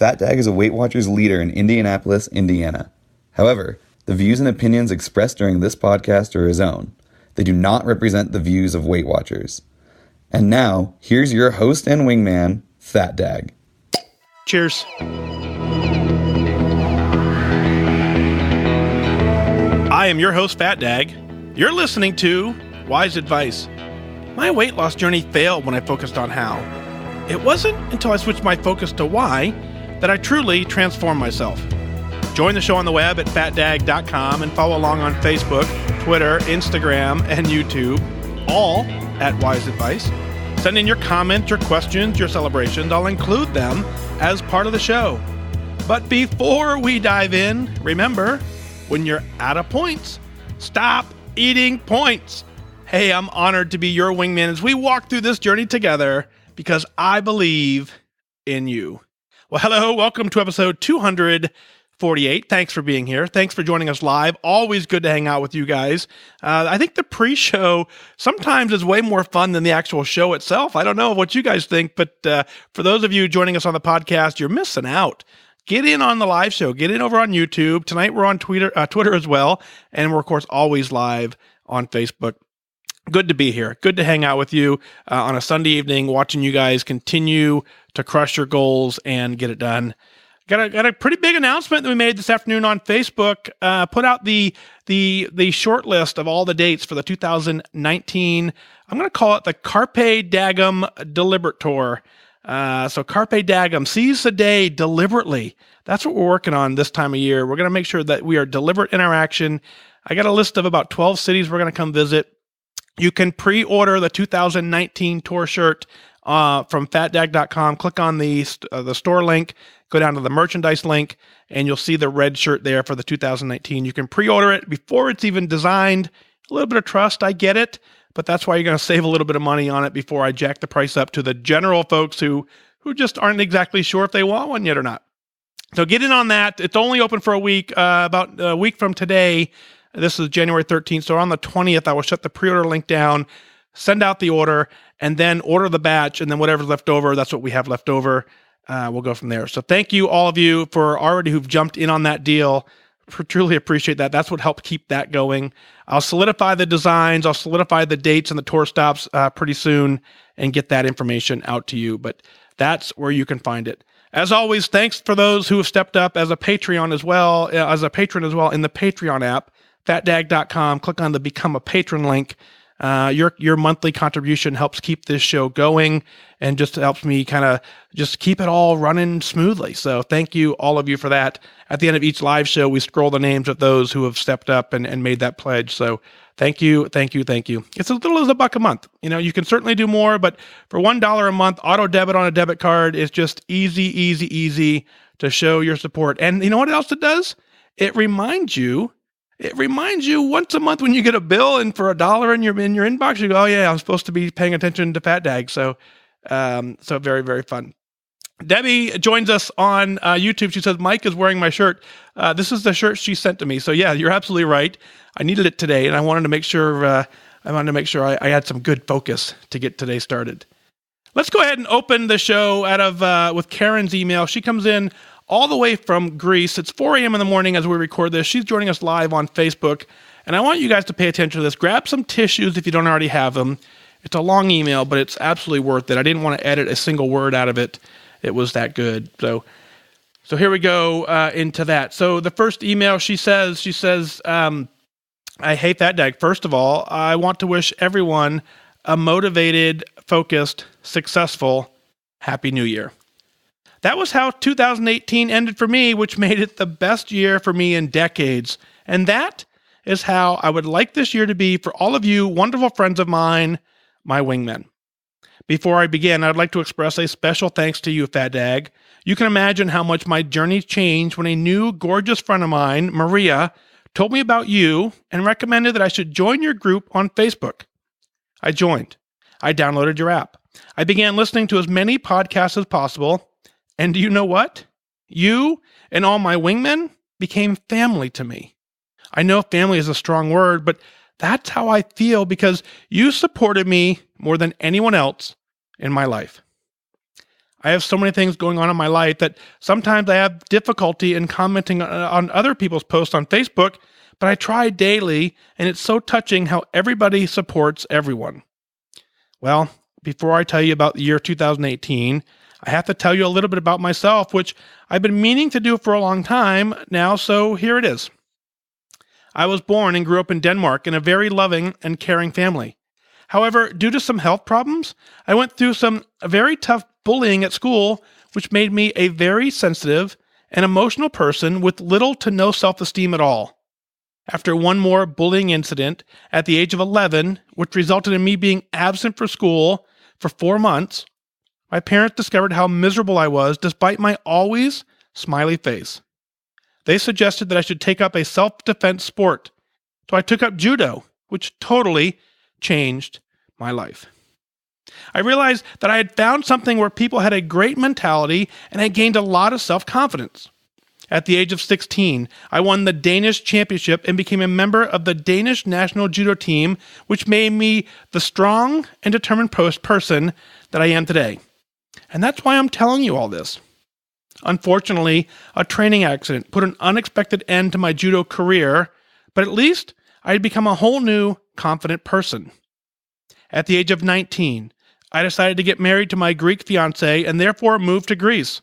Fat Dag is a Weight Watchers leader in Indianapolis, Indiana. However, the views and opinions expressed during this podcast are his own. They do not represent the views of Weight Watchers. And now, here's your host and wingman, Fat Dag. Cheers. I am your host, Fat Dag. You're listening to Wise Advice. My weight loss journey failed when I focused on how. It wasn't until I switched my focus to why that I truly transformed myself. Join the show on the web at fatdag.com and follow along on Facebook, Twitter, Instagram, and YouTube, all at Wise Advice. Send in your comments, your questions, your celebrations. I'll include them as part of the show. But before we dive in, remember, when you're out of points, stop eating points. Hey, I'm honored to be your wingman as we walk through this journey together because I believe in you. Well, hello, welcome to episode 248. Thanks for being here. Thanks for joining us live. Always good to hang out with you guys. I think the pre-show sometimes is way more fun than the actual show itself. I don't know what you guys think, but for those of you joining us on the podcast, you're missing out. Get in on the live show. Get in over on YouTube. Tonight we're on Twitter as well, and we're, of course, always live on Facebook. Good to be here. Good to hang out with you on a Sunday evening, watching you guys continue to crush your goals and get it done. Got a pretty big announcement that we made this afternoon on Facebook. Put out the short list of all the dates for the 2019. I'm going to call it the Carpe Dag'em Deliberate Tour. So Carpe Dag'em, seize the day deliberately. That's what we're working on this time of year. We're going to make sure that we are deliberate in our action. I got a list of about 12 cities we're going to come visit. You can pre-order the 2019 tour shirt from fatdag.com. Click on the store link, go down to the merchandise link, and you'll see the red shirt there for the 2019. You can pre-order it before it's even designed. A little bit of trust, I get it, but that's why you're going to save a little bit of money on it before I jack the price up to the general folks who just aren't exactly sure if they want one yet or not. So get in on that. It's only open for a week, about a week from today. This is January 13th, so on the 20th, I will shut the pre-order link down, send out the order, and then order the batch, and then whatever's left over, that's what we have left over. We'll go from there. So thank you, all of you, for already who've jumped in on that deal. Truly appreciate that. That's what helped keep that going. I'll solidify the designs, I'll solidify the dates and the tour stops pretty soon and get that information out to you, but that's where you can find it. As always, thanks for those who have stepped up as a patron as well in the Patreon app. Fatdag.com, click on the Become a Patron link. Your monthly contribution helps keep this show going and just helps me kind of just keep it all running smoothly. So thank you, all of you, for that. At the end of each live show, we scroll the names of those who have stepped up and made that pledge. So thank you, thank you, thank you. It's as little as $1 a month. You can certainly do more, but for $1 a month, auto debit on a debit card is just easy to show your support. And you know what else it does? It reminds you once a month when you get a bill and for $1 in your inbox, you go, oh yeah, I'm supposed to be paying attention to Fat Dag. So very, very fun. Debbie joins us on YouTube. She says, Mike is wearing my shirt. This is the shirt she sent to me. So yeah, you're absolutely right. I needed it today and I wanted to make sure I had some good focus to get today started. Let's go ahead and open the show with Karen's email. She comes in all the way from Greece. It's 4 a.m. in the morning as we record this. She's joining us live on Facebook. And I want you guys to pay attention to this. Grab some tissues if you don't already have them. It's a long email, but it's absolutely worth it. I didn't want to edit a single word out of it. It was that good. So here we go into that. So the first email, she says, I hate Fat Dag. First of all, I want to wish everyone a motivated, focused, successful, Happy New Year. That was how 2018 ended for me, which made it the best year for me in decades. And that is how I would like this year to be for all of you wonderful friends of mine, my wingmen. Before I begin, I'd like to express a special thanks to you, Fat Dag. You can imagine how much my journey changed when a new gorgeous friend of mine, Maria, told me about you and recommended that I should join your group on Facebook. I joined. I downloaded your app. I began listening to as many podcasts as possible. And do you know what? You and all my wingmen became family to me. I know family is a strong word, but that's how I feel because you supported me more than anyone else in my life. I have so many things going on in my life that sometimes I have difficulty in commenting on other people's posts on Facebook, but I try daily, and it's so touching how everybody supports everyone. Well, before I tell you about the year 2018, I have to tell you a little bit about myself, which I've been meaning to do for a long time now, so here it is. I was born and grew up in Denmark in a very loving and caring family. However, due to some health problems, I went through some very tough bullying at school, which made me a very sensitive and emotional person with little to no self-esteem at all. After one more bullying incident at the age of 11, which resulted in me being absent for school for 4 months, my parents discovered how miserable I was despite my always smiley face. They suggested that I should take up a self-defense sport, so I took up judo, which totally changed my life. I realized that I had found something where people had a great mentality and I gained a lot of self-confidence. At the age of 16, I won the Danish championship and became a member of the Danish national judo team, which made me the strong and determined person that I am today. And that's why I'm telling you all this. Unfortunately, a training accident put an unexpected end to my judo career, but at least I had become a whole new, confident person. At the age of 19, I decided to get married to my Greek fiancé and therefore moved to Greece.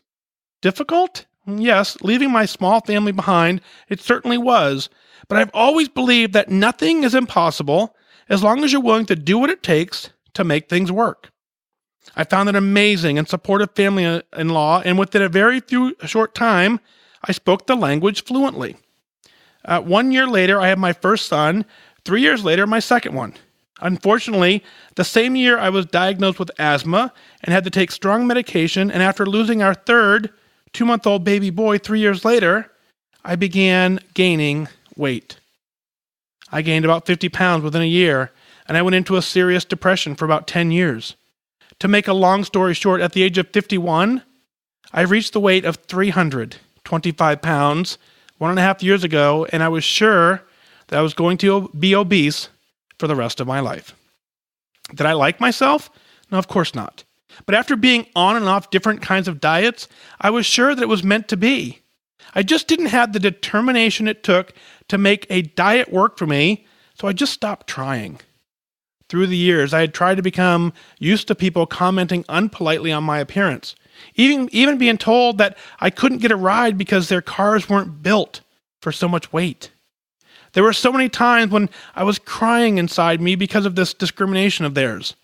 Difficult? Yes, leaving my small family behind, it certainly was, but I've always believed that nothing is impossible as long as you're willing to do what it takes to make things work. I found an amazing and supportive family-in-law, and within a very short time, I spoke the language fluently. 1 year later, I had my first son. 3 years later, my second one. Unfortunately, the same year I was diagnosed with asthma and had to take strong medication, and after losing our third 2-month-old baby boy 3 years later, I began gaining weight. I gained about 50 pounds within a year, and I went into a serious depression for about 10 years. To make a long story short, at the age of 51, I reached the weight of 325 pounds 1.5 years ago, and I was sure that I was going to be obese for the rest of my life. Did I like myself? No, of course not. But after being on and off different kinds of diets, I was sure that it was meant to be. I just didn't have the determination it took to make a diet work for me, so I just stopped trying. Through the years, I had tried to become used to people commenting unpolitely on my appearance, even being told that I couldn't get a ride because their cars weren't built for so much weight. There were so many times when I was crying inside me because of this discrimination of theirs.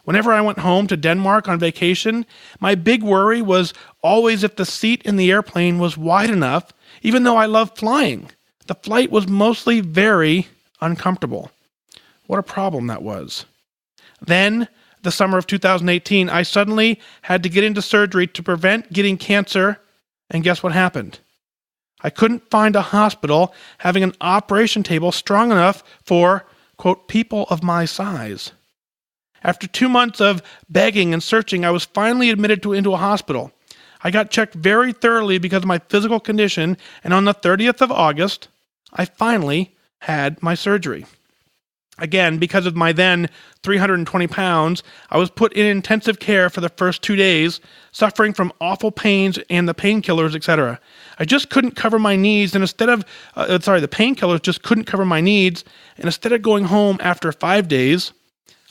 Whenever I went home to Denmark on vacation, my big worry was always if the seat in the airplane was wide enough, even though I loved flying. The flight was mostly very uncomfortable. What a problem that was. Then, the summer of 2018, I suddenly had to get into surgery to prevent getting cancer, and guess what happened? I couldn't find a hospital having an operation table strong enough for, quote, people of my size. After 2 months of begging and searching, I was finally admitted into a hospital. I got checked very thoroughly because of my physical condition, and on the 30th of August, I finally had my surgery. Again, because of my then 320 pounds, I was put in intensive care for the first 2 days, suffering from awful pains and the painkillers, etc. I just couldn't cover my needs, and the painkillers just couldn't cover my needs, and instead of going home after 5 days,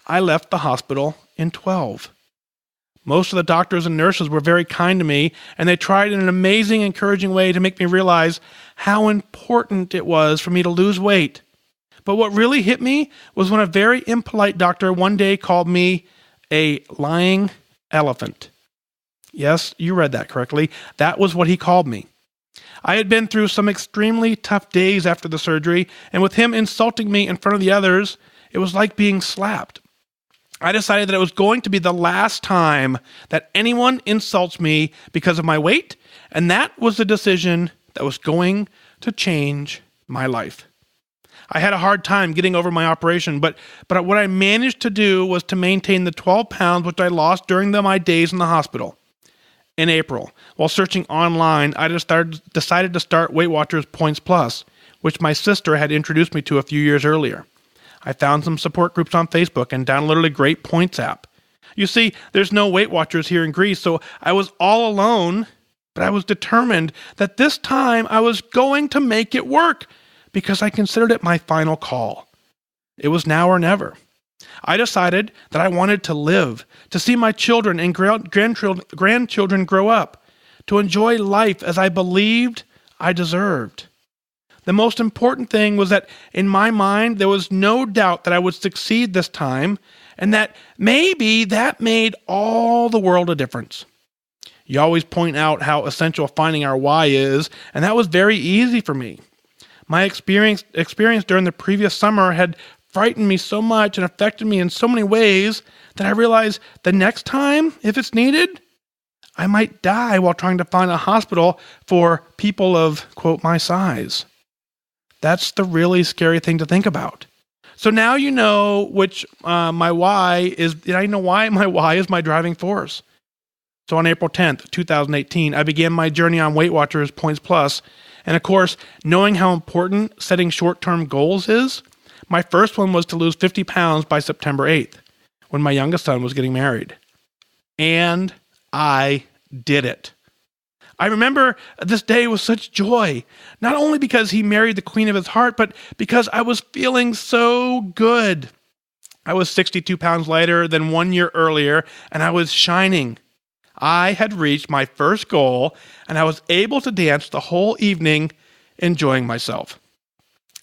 I left the hospital in 12. Most of the doctors and nurses were very kind to me, and they tried in an amazing, encouraging way to make me realize how important it was for me to lose weight. But what really hit me was when a very impolite doctor one day called me a lying elephant. Yes, you read that correctly. That was what he called me. I had been through some extremely tough days after the surgery, and with him insulting me in front of the others, it was like being slapped. I decided that it was going to be the last time that anyone insults me because of my weight, and that was the decision that was going to change my life. I had a hard time getting over my operation, but what I managed to do was to maintain the 12 pounds which I lost during my days in the hospital. In April, while searching online, I decided to start Weight Watchers Points Plus, which my sister had introduced me to a few years earlier. I found some support groups on Facebook and downloaded a great points app. You see, there's no Weight Watchers here in Greece, so I was all alone, but I was determined that this time I was going to make it work because I considered it my final call. It was now or never. I decided that I wanted to live, to see my children and grandchildren grow up, to enjoy life as I believed I deserved. The most important thing was that in my mind, there was no doubt that I would succeed this time, and that maybe that made all the world a difference. You always point out how essential finding our why is, and that was very easy for me. My experience during the previous summer had frightened me so much and affected me in so many ways that I realized the next time, if it's needed, I might die while trying to find a hospital for people of, quote, my size. That's the really scary thing to think about. So now you know my why is my driving force. So on April 10th, 2018, I began my journey on Weight Watchers Points Plus. And of course, knowing how important setting short-term goals is, my first one was to lose 50 pounds by September 8th, when my youngest son was getting married. And I did it. I remember this day with such joy, not only because he married the queen of his heart, but because I was feeling so good. I was 62 pounds lighter than 1 year earlier, and I was shining. I had reached my first goal, and I was able to dance the whole evening, enjoying myself.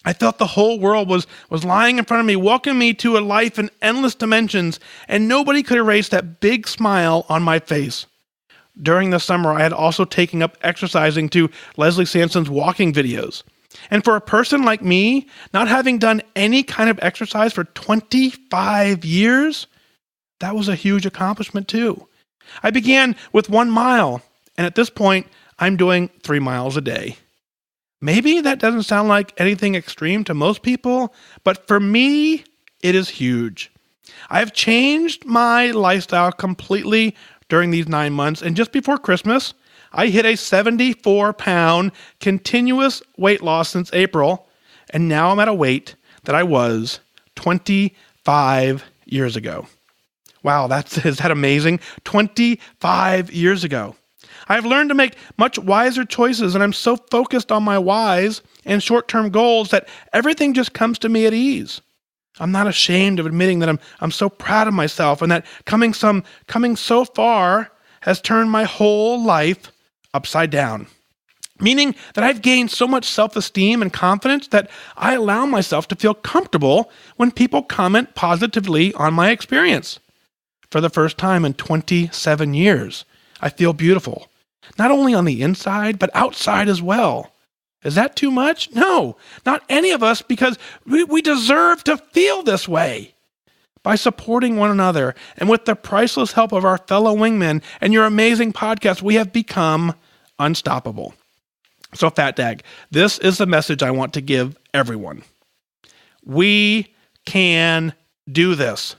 I felt the whole world was lying in front of me, welcoming me to a life in endless dimensions, and nobody could erase that big smile on my face. During the summer, I had also taken up exercising to Leslie Sanson's walking videos. And for a person like me, not having done any kind of exercise for 25 years, that was a huge accomplishment too. I began with 1 mile, and at this point, I'm doing 3 miles a day. Maybe that doesn't sound like anything extreme to most people, but for me, it is huge. I have changed my lifestyle completely during these 9 months, and just before Christmas, I hit a 74-pound continuous weight loss since April, and now I'm at a weight that I was 25 years ago. Wow, is that amazing? 25 years ago. I've learned to make much wiser choices, and I'm so focused on my whys and short-term goals that everything just comes to me at ease. I'm not ashamed of admitting that I'm so proud of myself, and that coming so far has turned my whole life upside down. Meaning that I've gained so much self-esteem and confidence that I allow myself to feel comfortable when people comment positively on my experience. For the first time in 27 years, I feel beautiful. Not only on the inside, but outside as well. Is that too much? No, not any of us, because we deserve to feel this way. By supporting one another and with the priceless help of our fellow wingmen and your amazing podcast, we have become unstoppable. So Fat Dag, this is the message I want to give everyone. We can do this.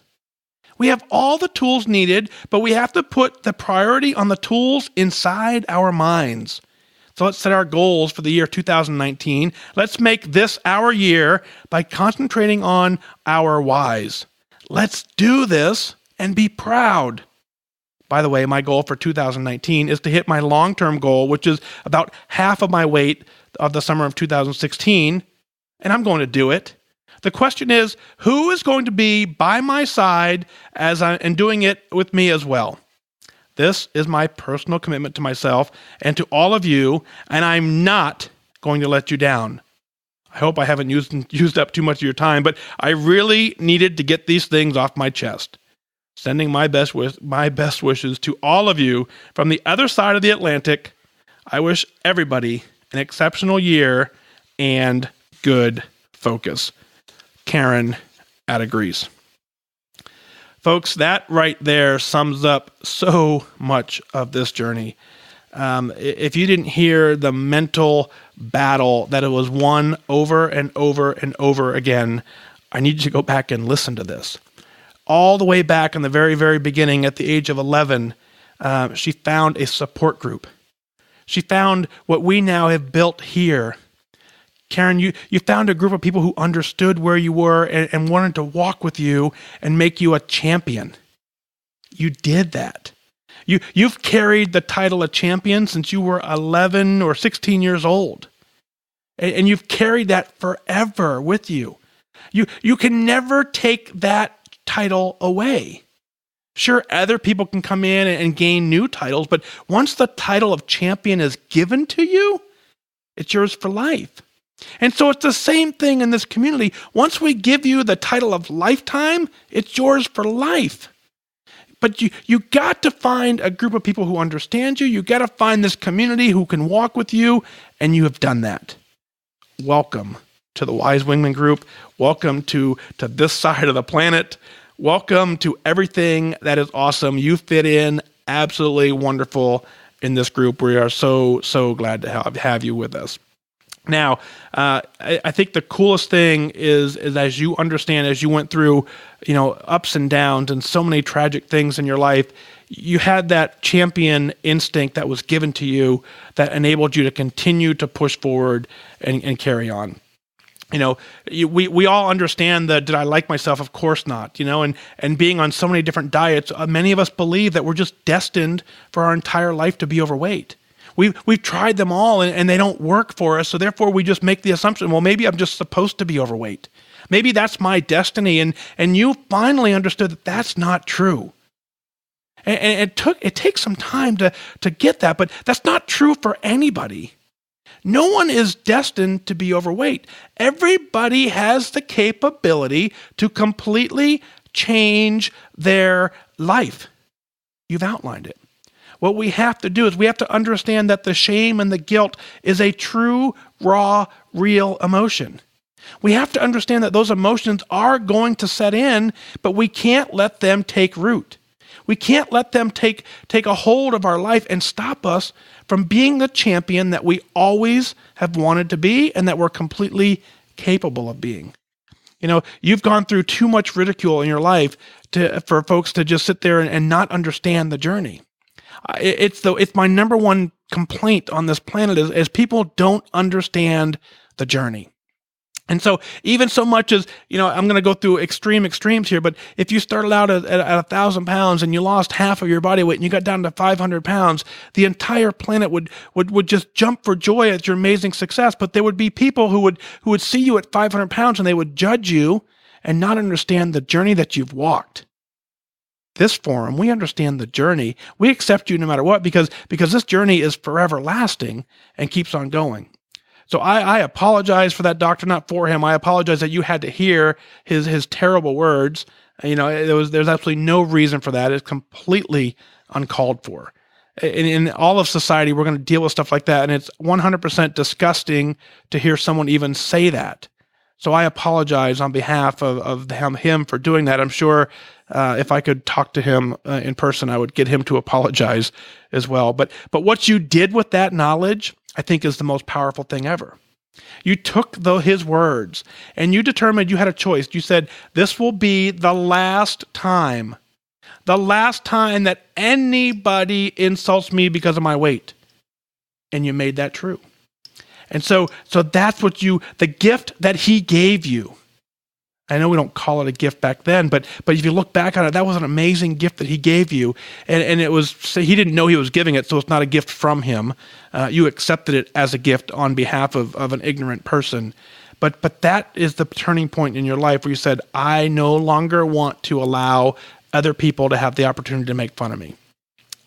We have all the tools needed, but we have to put the priority on the tools inside our minds. So let's set our goals for the year 2019. Let's make this our year by concentrating on our whys. Let's do this and be proud. By the way, my goal for 2019 is to hit my long-term goal, which is about half of my weight of the summer of 2016, and I'm going to do it. The question is, who is going to be by my side and doing it with me as well? This is my personal commitment to myself and to all of you, and I'm not going to let you down. I hope I haven't used up too much of your time, but I really needed to get these things off my chest. Sending my best wishes to all of you from the other side of the Atlantic. I wish everybody an exceptional year and good focus. Karen out of Greece. Folks, that right there sums up so much of this journey. If you didn't hear the mental battle that it was won over and over and over again, I need you to go back and listen to this. All the way back in the very, very beginning, at the age of 11, she found a support group. She found what we now have built here. Karen, you found a group of people who understood where you were and wanted to walk with you and make you a champion. you did that. You've carried the title of champion since you were 11 or 16 years old. And you've carried that forever with you. You can never take that title away. Sure, other people can come in and gain new titles, but once the title of champion is given to you, it's yours for life. And so it's the same thing in this community. Once we give you the title of lifetime, it's yours for life. But you got to find a group of people who understand you. You got to find this community who can walk with you, and you have done that. Welcome to the Wise Wingman Group. Welcome to this side of the planet. Welcome to everything that is awesome. You fit in absolutely wonderful in this group. We are so glad to have you with us. Now, I think the coolest thing is as you understand, as you went through, ups and downs and so many tragic things in your life, you had that champion instinct that was given to you that enabled you to continue to push forward and carry on. We all understand that, did I like myself? Of course not, and being on so many different diets, many of us believe that we're just destined for our entire life to be overweight. We've tried them all and they don't work for us. So therefore we just make the assumption, well, maybe I'm just supposed to be overweight. Maybe that's my destiny. And you finally understood that that's not true. And it takes some time to get that, but that's not true for anybody. No one is destined to be overweight. Everybody has the capability to completely change their life. You've outlined it. What we have to do is we have to understand that the shame and the guilt is a true, raw, real emotion. We have to understand that those emotions are going to set in, but we can't let them take root. We can't let them take a hold of our life and stop us from being the champion that we always have wanted to be and that we're completely capable of being. You've gone through too much ridicule in your life for folks to just sit there and not understand the journey. It's my number one complaint on this planet is people don't understand the journey. And so even so much as, I'm going to go through extremes here, but if you started out at 1,000 pounds and you lost half of your body weight and you got down to 500 pounds, the entire planet would just jump for joy at your amazing success. But there would be people who would see you at 500 pounds and they would judge you and not understand the journey that you've walked. This forum, we understand the journey. We accept you no matter what because this journey is forever lasting and keeps on going. So I apologize for that doctor, not for him. I apologize that you had to hear his terrible words. There's absolutely no reason for that. It's completely uncalled for. In all of society, we're going to deal with stuff like that, and it's 100% disgusting to hear someone even say that. So I apologize on behalf of him for doing that. I'm sure if I could talk to him in person, I would get him to apologize as well. But what you did with that knowledge, I think, is the most powerful thing ever. You took his words and you determined you had a choice. You said, this will be the last time that anybody insults me because of my weight. And you made that true. And so that's the gift that he gave you. I know we don't call it a gift back then, but if you look back on it, that was an amazing gift that he gave you. And it was, he didn't know he was giving it, so it's not a gift from him. You accepted it as a gift on behalf of an ignorant person. But that is the turning point in your life where you said, I no longer want to allow other people to have the opportunity to make fun of me.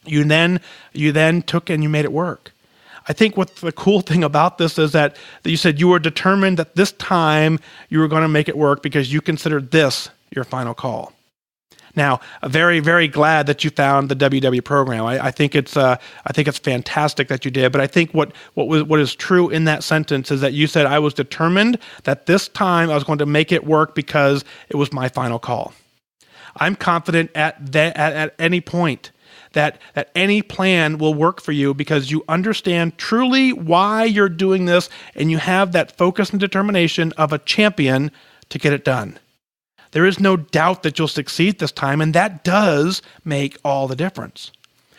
You then took and you made it work. I think what the cool thing about this is that you said you were determined that this time you were going to make it work because you considered this your final call. Now, I'm very, very glad that you found the WW program. I think it's fantastic that you did. But I think what is true in that sentence is that you said I was determined that this time I was going to make it work because it was my final call. I'm confident at any point that any plan will work for you because you understand truly why you're doing this and you have that focus and determination of a champion to get it done. There is no doubt that you'll succeed this time, and that does make all the difference.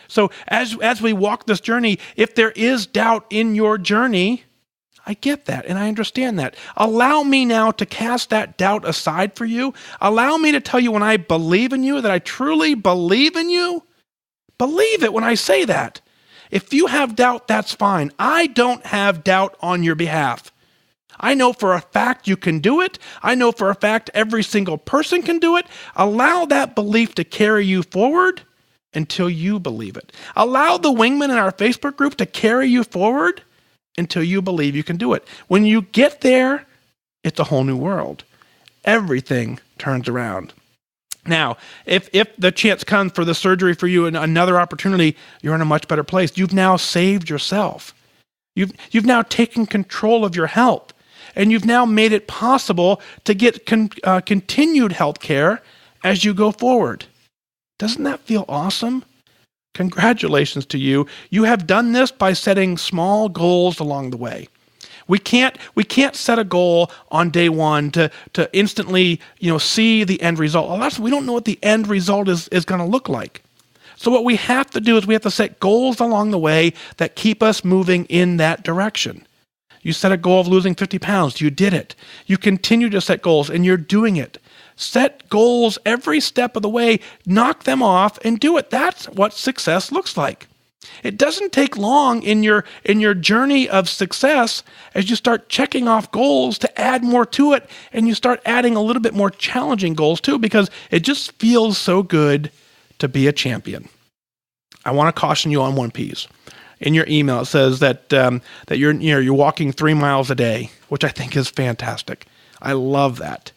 So as we walk this journey, if there is doubt in your journey, I get that, and I understand that. Allow me now to cast that doubt aside for you. Allow me to tell you when I believe in you, that I truly believe in you. Believe it when I say that. If you have doubt, that's fine. I don't have doubt on your behalf. I know for a fact you can do it. I know for a fact every single person can do it. Allow that belief to carry you forward until you believe it. Allow the wingmen in our Facebook group to carry you forward until you believe you can do it. When you get there, it's a whole new world. Everything turns around. Now, if the chance comes for the surgery for you and another opportunity, you're in a much better place. You've now saved yourself. You've now taken control of your health, and you've now made it possible to get continued health care as you go forward. Doesn't that feel awesome? Congratulations to you. You have done this by setting small goals along the way. We can't set a goal on day one to instantly, see the end result. Alas, we don't know what the end result is going to look like. So what we have to do is we have to set goals along the way that keep us moving in that direction. You set a goal of losing 50 pounds. You did it. You continue to set goals, and you're doing it. Set goals every step of the way, knock them off, and do it. That's what success looks like. It doesn't take long in your journey of success as you start checking off goals to add more to it, and you start adding a little bit more challenging goals too, because it just feels so good to be a champion. I want to caution you on one piece. In your email, it says that you're walking 3 miles a day, which I think is fantastic. I love that.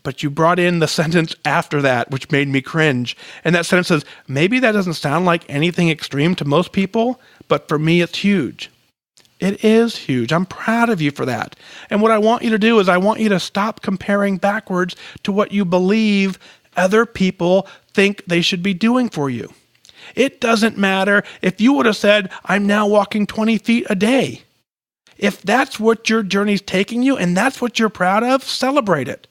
But you brought in the sentence after that, which made me cringe. And that sentence says, maybe that doesn't sound like anything extreme to most people, but for me, it's huge. It is huge. I'm proud of you for that. And what I want you to do is I want you to stop comparing backwards to what you believe other people think they should be doing for you. It doesn't matter if you would have said, I'm now walking 20 feet a day. If that's what your journey's taking you and that's what you're proud of, celebrate it.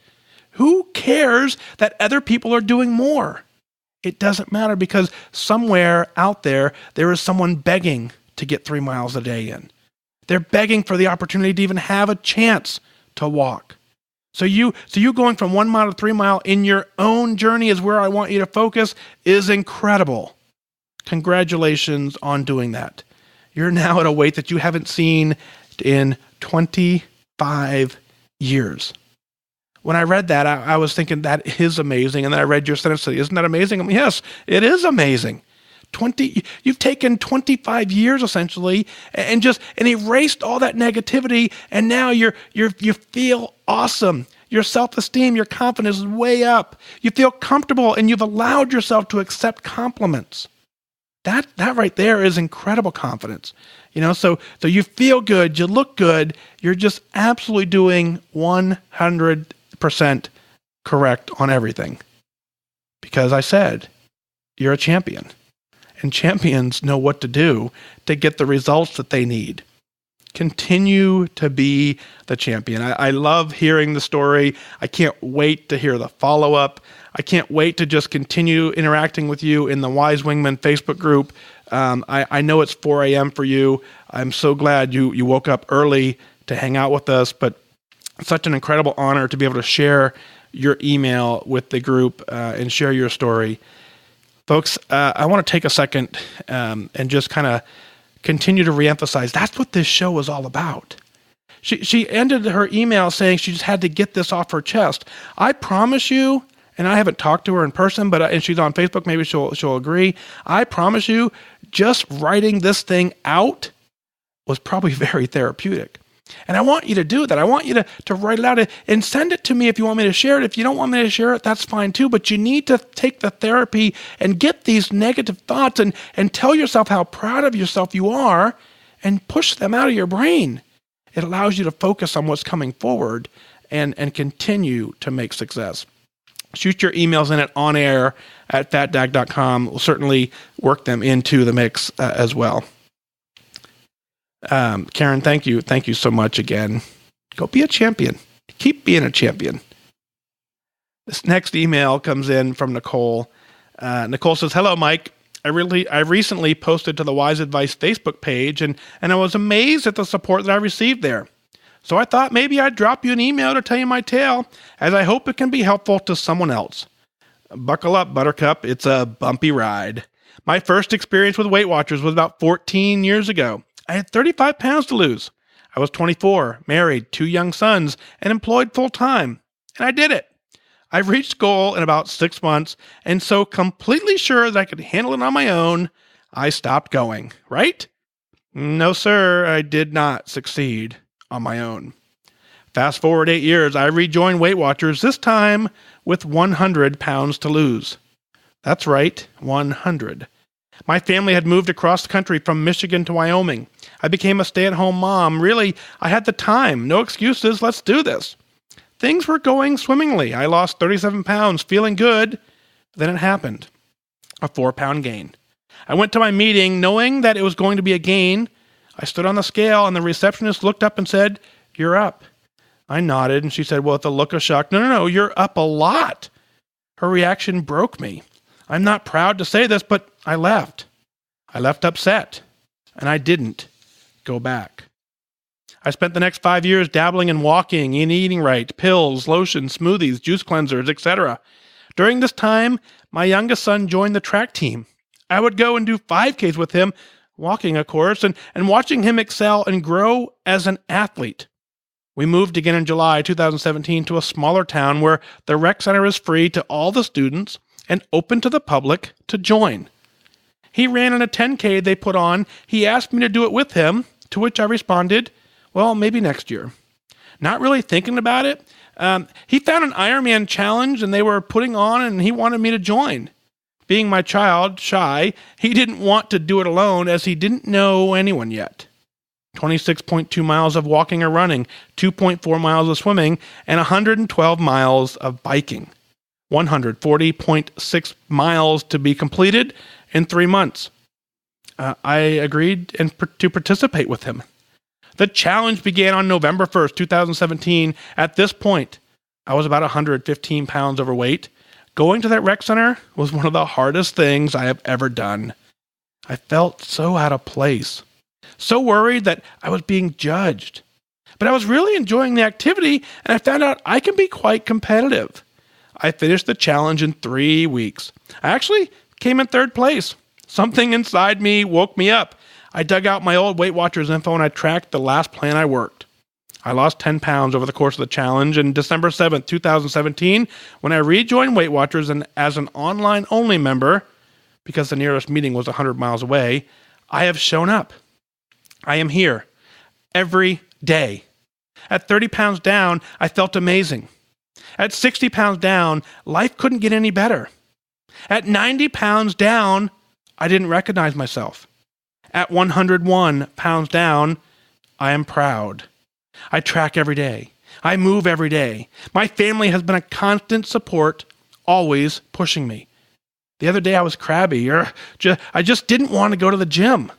Who cares that other people are doing more? It doesn't matter, because somewhere out there is someone begging to get 3 miles a day in. They're begging for the opportunity to even have a chance to walk. So you going from 1 mile to 3 mile in your own journey is where I want you to focus is incredible. Congratulations on doing that. You're now at a weight that you haven't seen in 25 years. When I read that, I was thinking that is amazing. And then I read your sentence, isn't that amazing? I mean, yes, it is amazing. You've taken 25 years essentially and erased all that negativity. And now you feel awesome. Your self-esteem, your confidence is way up. You feel comfortable, and you've allowed yourself to accept compliments. That right there is incredible confidence. So you feel good, you look good, you're just absolutely doing 100% correct on everything. Because I said, you're a champion. And champions know what to do to get the results that they need. Continue to be the champion. I love hearing the story. I can't wait to hear the follow-up. I can't wait to just continue interacting with you in the Wise Wingman Facebook group. I know it's 4 a.m. for you. I'm so glad you woke up early to hang out with us, but it's such an incredible honor to be able to share your email with the group and share your story. Folks, I want to take a second and just kind of continue to reemphasize that's what this show is all about. She ended her email saying she just had to get this off her chest. I promise you, and I haven't talked to her in person, and she's on Facebook, maybe she'll agree. I promise you, just writing this thing out was probably very therapeutic. And I want you to do that. I want you to write it out and send it to me if you want me to share it. If you don't want me to share it, that's fine too. But you need to take the therapy and get these negative thoughts and tell yourself how proud of yourself you are and push them out of your brain. It allows you to focus on what's coming forward and continue to make success. Shoot your emails in at onair@fatdag.com. We'll certainly work them into the mix as well. Karen, thank you. Thank you so much again. Go be a champion. Keep being a champion. This next email comes in from Nicole. Nicole says, hello, Mike. I recently posted to the Wise Advice Facebook page, and I was amazed at the support that I received there. So I thought maybe I'd drop you an email to tell you my tale, as I hope it can be helpful to someone else. Buckle up, Buttercup. It's a bumpy ride. My first experience with Weight Watchers was about 14 years ago. I had 35 pounds to lose. I was 24, married, 2 young sons, and employed full-time. And I did it. I've reached goal in about 6 months, and so completely sure that I could handle it on my own, I stopped going, right? No, sir, I did not succeed on my own. Fast forward 8 years, I rejoined Weight Watchers, this time with 100 pounds to lose. That's right, 100. My family had moved across the country from Michigan to Wyoming. I became a stay-at-home mom. Really, I had the time. No excuses. Let's do this. Things were going swimmingly. I lost 37 pounds, feeling good. Then it happened. A 4-pound gain. I went to my meeting knowing that it was going to be a gain. I stood on the scale and the receptionist looked up and said, "You're up." I nodded and she said, well, with a look of shock, No, you're up a lot. Her reaction broke me. I'm not proud to say this, but I left. I left upset, and I didn't go back. I spent the next 5 years dabbling in walking and eating right, pills, lotions, smoothies, juice cleansers, etc. During this time, my youngest son joined the track team. I would go and do 5Ks with him, walking, of course, and watching him excel and grow as an athlete. We moved again in July 2017 to a smaller town where the rec center is free to all the students and open to the public to join. He ran in a 10K they put on. He asked me to do it with him, to which I responded, well, maybe next year. Not really thinking about it. He found an Ironman challenge and they were putting on and he wanted me to join. Being my child, shy, he didn't want to do it alone as he didn't know anyone yet. 26.2 miles of walking or running, 2.4 miles of swimming, and 112 miles of biking. 140.6 miles to be completed in 3 months. I agreed to participate with him. The challenge began on November 1st, 2017. At this point, I was about 115 pounds overweight. Going to that rec center was one of the hardest things I have ever done. I felt so out of place. So worried that I was being judged. But I was really enjoying the activity, and I found out I can be quite competitive. I finished the challenge in 3 weeks. I actually came in 3rd place. Something inside me woke me up. I dug out my old Weight Watchers info and I tracked the last plan I worked. I lost 10 pounds over the course of the challenge, and December 7th, 2017, when I rejoined Weight Watchers and as an online-only member, because the nearest meeting was 100 miles away, I have shown up. I am here every day. At 30 pounds down, I felt amazing. At 60 pounds down, life couldn't get any better. At 90 pounds down, I didn't recognize myself. At 101 pounds down, I am proud. I track every day. I move every day. My family has been a constant support, always pushing me. The other day I was crabby, I just didn't want to go to the gym.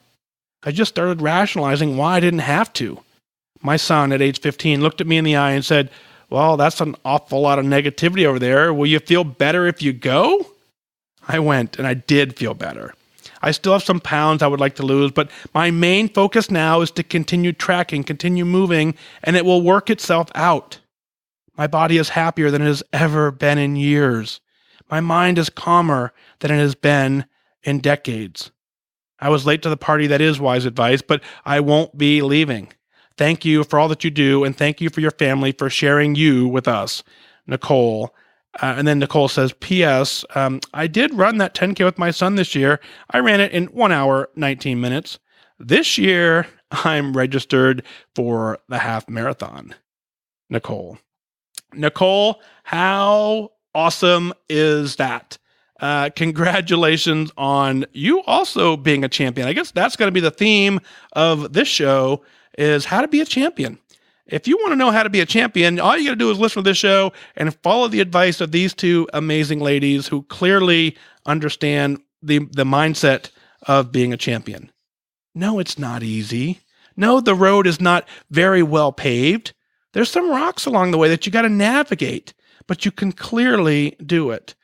I just started rationalizing why I didn't have to. My son at age 15 looked at me in the eye and said, well, that's an awful lot of negativity over there. Will you feel better if you go? I went, and I did feel better. I still have some pounds I would like to lose, but my main focus now is to continue tracking, continue moving, and it will work itself out. My body is happier than it has ever been in years. My mind is calmer than it has been in decades. I was late to the party that is Wise Advice, but I won't be leaving. Thank you for all that you do, and thank you for your family for sharing you with us, Nicole. And then Nicole says, P.S. I did run that 10K with my son this year. I ran it in 1 hour, 19 minutes. This year, I'm registered for the half marathon. Nicole, how awesome is that? Congratulations on you also being a champion. I guess that's going to be the theme of this show, is how to be a champion. If you want to know how to be a champion, all you got to do is listen to this show and follow the advice of these two amazing ladies who clearly understand the mindset of being a champion. No, it's not easy. No, the road is not very well paved. There's some rocks along the way that you got to navigate, but you can clearly do it.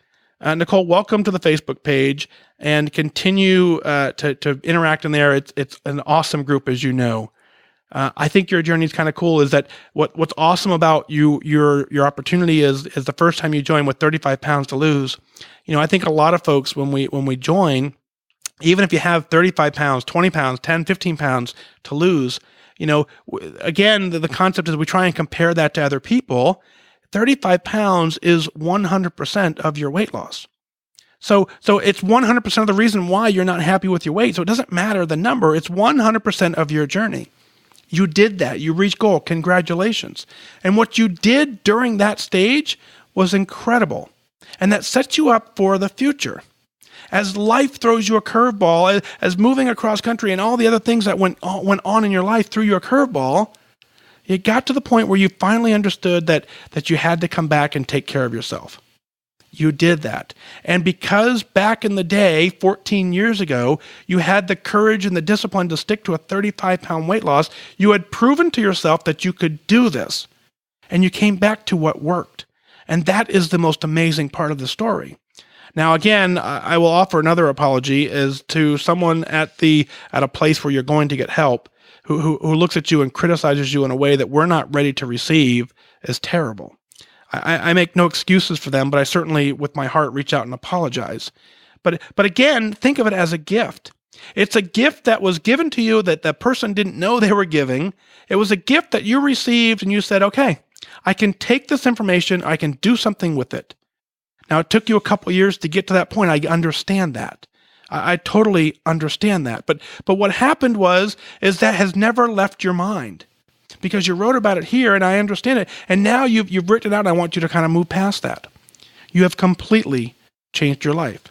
Nicole, welcome to the Facebook page, and continue to interact in there. It's an awesome group, as you know. I think your journey is kind of cool. Is that what's awesome about your opportunity is the first time you join with 35 pounds to lose. I think a lot of folks when we join, even if you have 35 pounds, 20 pounds, 10, 15 pounds to lose, again, the concept is we try and compare that to other people. 35 pounds is 100% of your weight loss. So it's 100% of the reason why you're not happy with your weight. So it doesn't matter the number. It's 100% of your journey. You did that. You reached goal. Congratulations. And what you did during that stage was incredible. And that sets you up for the future. As life throws you a curveball, as moving across country and all the other things that went on in your life threw you a curveball, you got to the point where you finally understood that you had to come back and take care of yourself. You did that. And because back in the day, 14 years ago, you had the courage and the discipline to stick to a 35-pound weight loss, you had proven to yourself that you could do this. And you came back to what worked. And that is the most amazing part of the story. Now, again, I will offer another apology is to someone at a place where you're going to get help who looks at you and criticizes you in a way that we're not ready to receive is terrible. I make no excuses for them, but I certainly, with my heart, reach out and apologize. But again, think of it as a gift. It's a gift that was given to you that the person didn't know they were giving. It was a gift that you received and you said, okay, I can take this information, I can do something with it. Now, it took you a couple years to get to that point. I understand that. I totally understand that. But what happened is that has never left your mind. Because you wrote about it here, and I understand it. And now you've written it out, and I want you to kind of move past that. You have completely changed your life.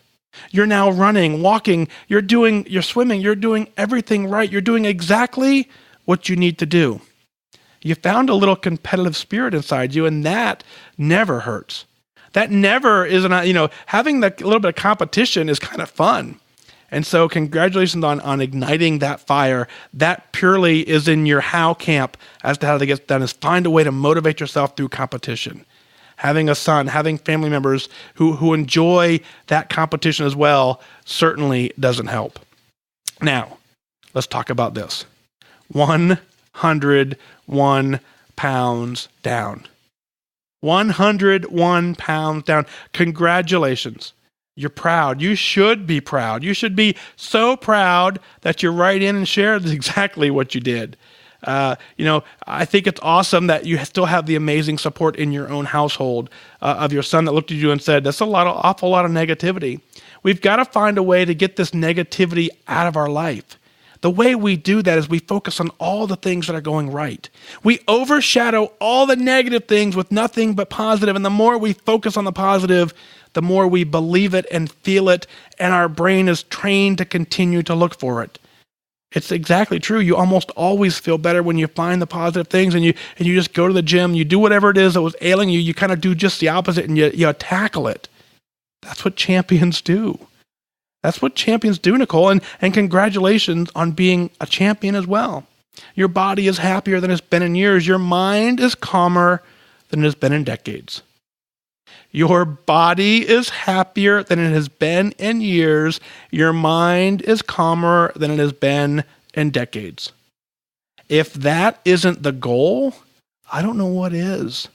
You're now running, walking, you're swimming, you're doing everything right. You're doing exactly what you need to do. You found a little competitive spirit inside you, and that never hurts. That never is, having a little bit of competition is kind of fun. And so congratulations on igniting that fire. That purely is in your how camp as to how to get done, is find a way to motivate yourself through competition. Having a son, having family members who enjoy that competition as well certainly doesn't help. Now, let's talk about this. 101 pounds down. 101 pounds down. Congratulations. You're proud. You should be proud. You should be so proud that you write in and share exactly what you did. I think it's awesome that you still have the amazing support in your own household of your son that looked at you and said, that's awful lot of negativity. We've got to find a way to get this negativity out of our life. The way we do that is we focus on all the things that are going right. We overshadow all the negative things with nothing but positive. And the more we focus on the positive, the more we believe it and feel it, and our brain is trained to continue to look for it. It's exactly true. You almost always feel better when you find the positive things, and you just go to the gym, you do whatever it is that was ailing you, you kind of do just the opposite, and you tackle it. That's what champions do. That's what champions do, Nicole, and congratulations on being a champion as well. Your body is happier than it's been in years. Your mind is calmer than it has been in decades. Your body is happier than it has been in years. Your mind is calmer than it has been in decades. If that isn't the goal, I don't know what is.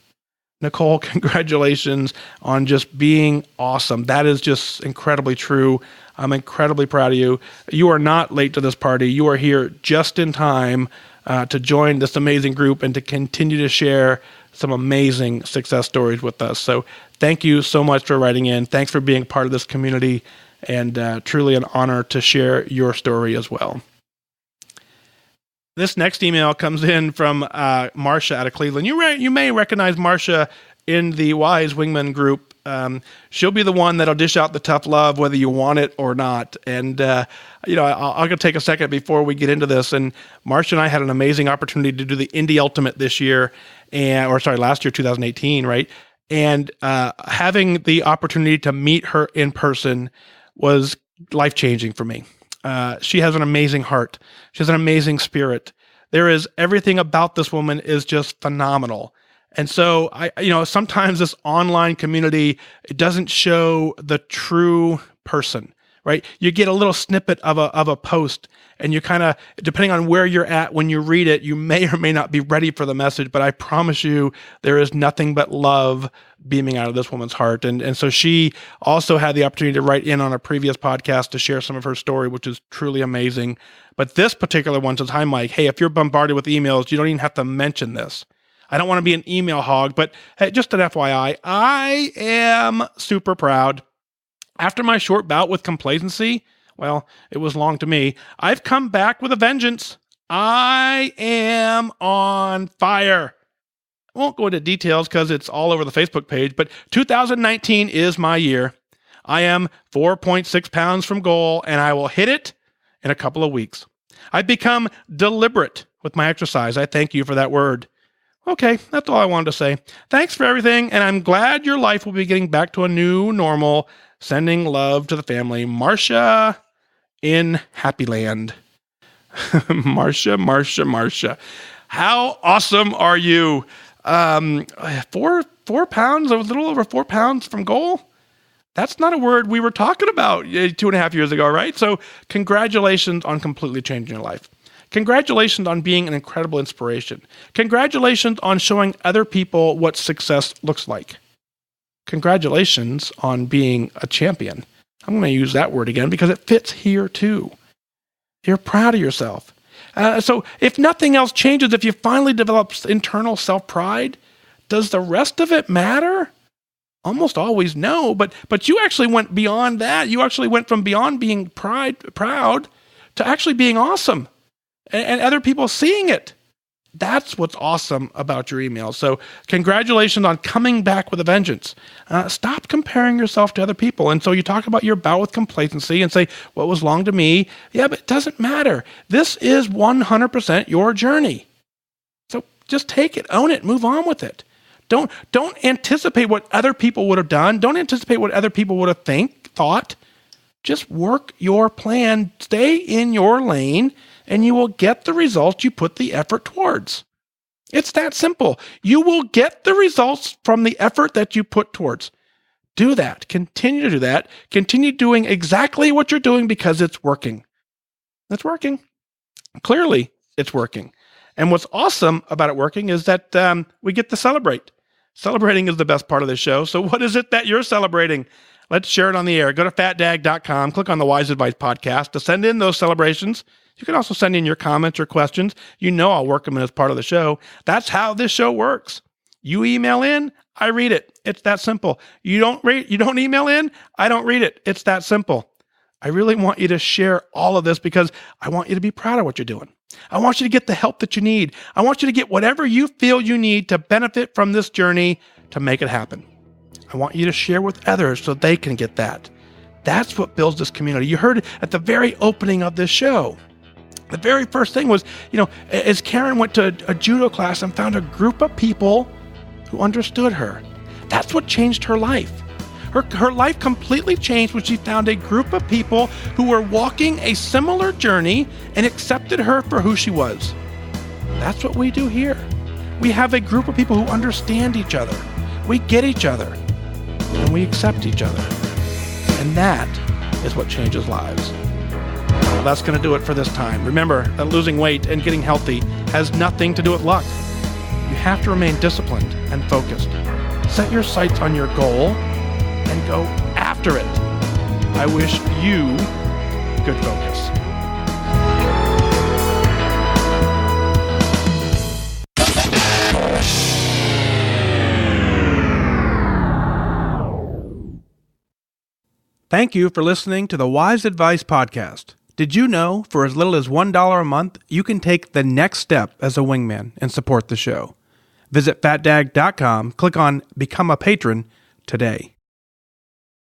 Nicole, congratulations on just being awesome. That is just incredibly true. I'm incredibly proud of you. You are not late to this party. You are here just in time to join this amazing group and to continue to share some amazing success stories with us. So thank you so much for writing in. Thanks for being part of this community, and truly an honor to share your story as well. This next email comes in from Marcia out of Cleveland. You may recognize Marcia in the Wise Wingman group. She'll be the one that'll dish out the tough love, whether you want it or not. And, I'll take a second before we get into this. And Marcia and I had an amazing opportunity to do the Indy Ultimate this year, last year, 2018, right? And having the opportunity to meet her in person was life-changing for me. She has an amazing heart. She has an amazing spirit. There is everything about this woman is just phenomenal. And so sometimes this online community, it doesn't show the true person, right? You get a little snippet of a post, and you kind of, depending on where you're at when you read it, you may or may not be ready for the message, but I promise you there is nothing but love beaming out of this woman's heart. And so she also had the opportunity to write in on a previous podcast to share some of her story, which is truly amazing. But this particular one says, "Hi, Mike. Hey, if you're bombarded with emails, you don't even have to mention this. I don't want to be an email hog, but hey, just an FYI, I am super proud. After my short bout with complacency, well, it was long to me, I've come back with a vengeance. I am on fire. I won't go into details because it's all over the Facebook page, but 2019 is my year. I am 4.6 pounds from goal, and I will hit it in a couple of weeks. I've become deliberate with my exercise. I thank you for that word. Okay, that's all I wanted to say. Thanks for everything, and I'm glad your life will be getting back to a new normal. Sending love to the family. Marcia in Happy Land." Marcia. How awesome are you? 4 pounds, a little over 4 pounds from goal. That's not a word we were talking about 2.5 years ago, right? So congratulations on completely changing your life. Congratulations on being an incredible inspiration. Congratulations on showing other people what success looks like. Congratulations on being a champion. I'm going to use that word again because it fits here too. You're proud of yourself. So if nothing else changes, if you finally develop internal self-pride, does the rest of it matter? Almost always no, but you actually went beyond that. You actually went from beyond being proud to actually being awesome and other people seeing it. That's what's awesome about your emails. So congratulations on coming back with a vengeance. Stop comparing yourself to other people. And so you talk about your bout with complacency and say, "What was long to me?" Yeah, but it doesn't matter. This is 100% your journey. So just take it, own it, move on with it. Don't anticipate what other people would have done. Don't anticipate what other people would have thought. Just work your plan, stay in your lane, and you will get the results you put the effort towards. It's that simple. You will get the results from the effort that you put towards. Do that. Continue to do that. Continue doing exactly what you're doing because it's working. It's working. Clearly, it's working. And what's awesome about it working is that we get to celebrate. Celebrating is the best part of the show. So what is it that you're celebrating? Let's share it on the air. Go to fatdag.com, click on the Wise Advice podcast to send in those celebrations. You can also send in your comments or questions. You know I'll work them in as part of the show. That's how this show works. You email in, I read it. It's that simple. You don't email in, I don't read it. It's that simple. I really want you to share all of this because I want you to be proud of what you're doing. I want you to get the help that you need. I want you to get whatever you feel you need to benefit from this journey to make it happen. I want you to share with others so they can get that. That's what builds this community. You heard it at the very opening of this show. The very first thing was, as Karen went to a judo class and found a group of people who understood her. That's what changed her life. Her life completely changed when she found a group of people who were walking a similar journey and accepted her for who she was. That's what we do here. We have a group of people who understand each other. We get each other. And we accept each other. And that is what changes lives. Well, that's going to do it for this time. Remember that losing weight and getting healthy has nothing to do with luck. You have to remain disciplined and focused. Set your sights on your goal and go after it. I wish you good focus. Thank you for listening to the Wise Advice Podcast. Did you know for as little as $1 a month, you can take the next step as a wingman and support the show? Visit fatdag.com, click on Become a Patron today.